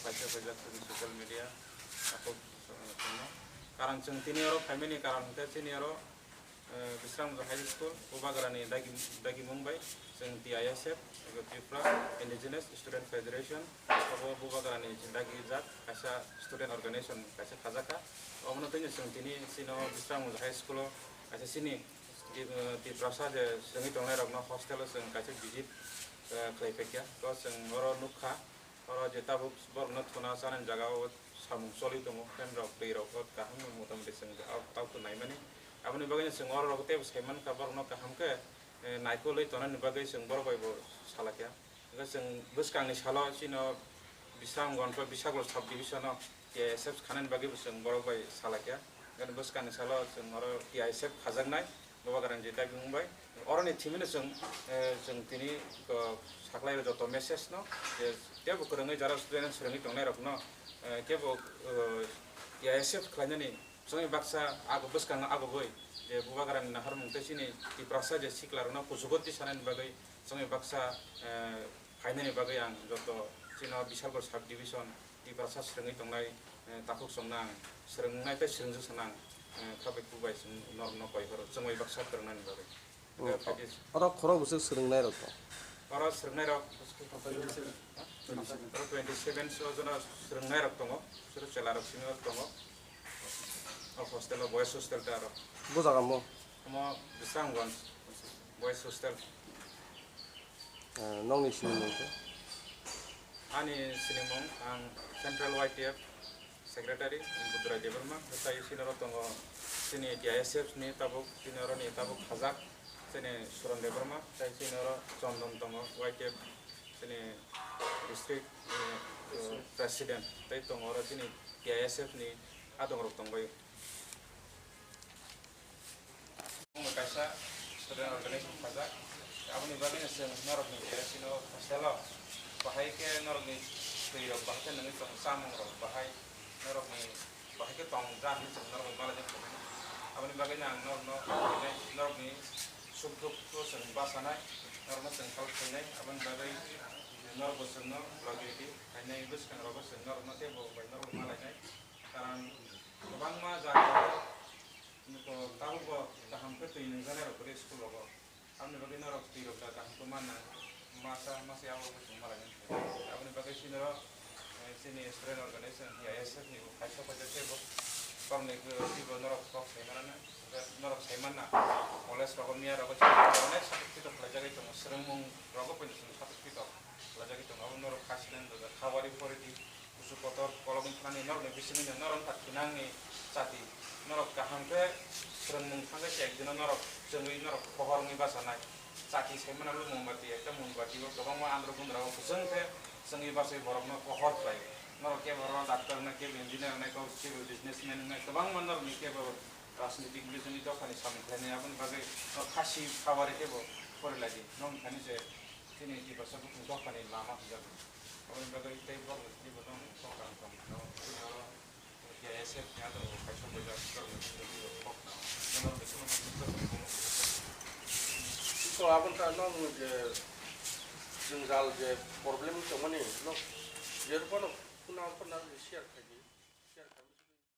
kaisa pajak social media aku karang chung tini oro family karang te tini oro Bisram High School Ubagarani Dagi Mumbai sing TISF Tripura Indigenous Student Federation Ubagarani Dagi Zat kaisa student organization kaisa khajaka omno tini sing tini sino Bisram High School kaisa sini di prasa je sengi tongnai rokno hostel sing kaisa visit khlaipekya to sing oro nukha oro je tabuk borno thona sanan jaga o samung soli tongo pen rok dei rok kaham motamoti sing tau to nai mani aboni bagai sing oro rok te saiman kabar no kaham ke naiko lei tonan bagai sing bor bai bo salakya ga sing buskang ni salo sino Bisram gonpa Bisagol sub division no TISF khanan bagai sing bor bai salakya ga buskang ni salo sing oro TISF khajangnai Ubagarani Dagi Mumbai oroni thimini sing tini ko saklai joto message no tebo korangai jara student serangi tongnai rok no tebo TISF khlainani songi baksa ago buskang ago boy je Ubagarani nahar mungte sini di prasa je siklar no pusugoti sanan bagai songi baksa khainani bagai ang joto sino Bisalgor sub division di prasa serangi tongnai takuk songnang serangnai te serangju sanang kabek bubai norno koi horo jengoi baksa ternan bagai ora khoro busuk serengnai rok ora serengnai rok 27 so jona serengnai rok tongo suru celar sini rok tongo hostel boys hostel taro bo jaga mo Bisram gon boys hostel nongni sinimong ani sinimong ang central YTF secretary Budra Deverma sai sinoro tongo sini TISF ni tabuk sinoro ni tabuk khajak sini Suran Deverma sai sinoro Chondon tongo YTF sini district president tai tongo ro sini TISF ni adong rok tongbai kaisa student organization khajak aboni bagina sing norok ni sino hostelo bahai ke norok ni tuiro bahkan ngi tong samong ro bahai norok ni bahai ke tong ja ni sing norok mala jeng aboni bagina norok ni subduk to sing basanai norok sing kal khinai abon bagai norok sing no logiti kainai bus kan norok sing norok te bo bai norok mala nai karan gobang ma ja ko tahu bo taham ke tuin ngane ro kore school logo amne bagai norok tiro ka taham ko mana masa masih awal musim malah ni aboni bagai sini student organization TISF ni kaisa paja tebo pamne ke tibo norok kok semana norok semana oleh rokok mia rokok oleh satu kita pelajar itu seremung rokok pun satu kita pelajar itu ngau norok kasiden tu khawari foriti usu kotor kolom kani norok ni bisini norok tak kinangi sati norok kahampe seremung kanga cek dina norok jengui norok pohor ni basanai sati semana lu mombati ekta mombati ko tobang ma andro pun rawo kuseng te sengi basai borok no pohor play norok ke borok doctor na ke engineer na ko civil businessman na tobang ma norok ni ke borok राजनीतिक बिजनी तो खाली सामने अपन बागे खासी खावारे के वो पर लगी non खाने से तीन की बस सब कुछ तो खाने लामा ही जाते अपन बागे इतने बार इतने बताऊँ तो काम तो क्या ऐसे क्या तो कैसे बजा कर तो अपन का नॉन मुझे जंजाल जे प्रॉब्लम तो मनी नो ये तो अपन ना शेयर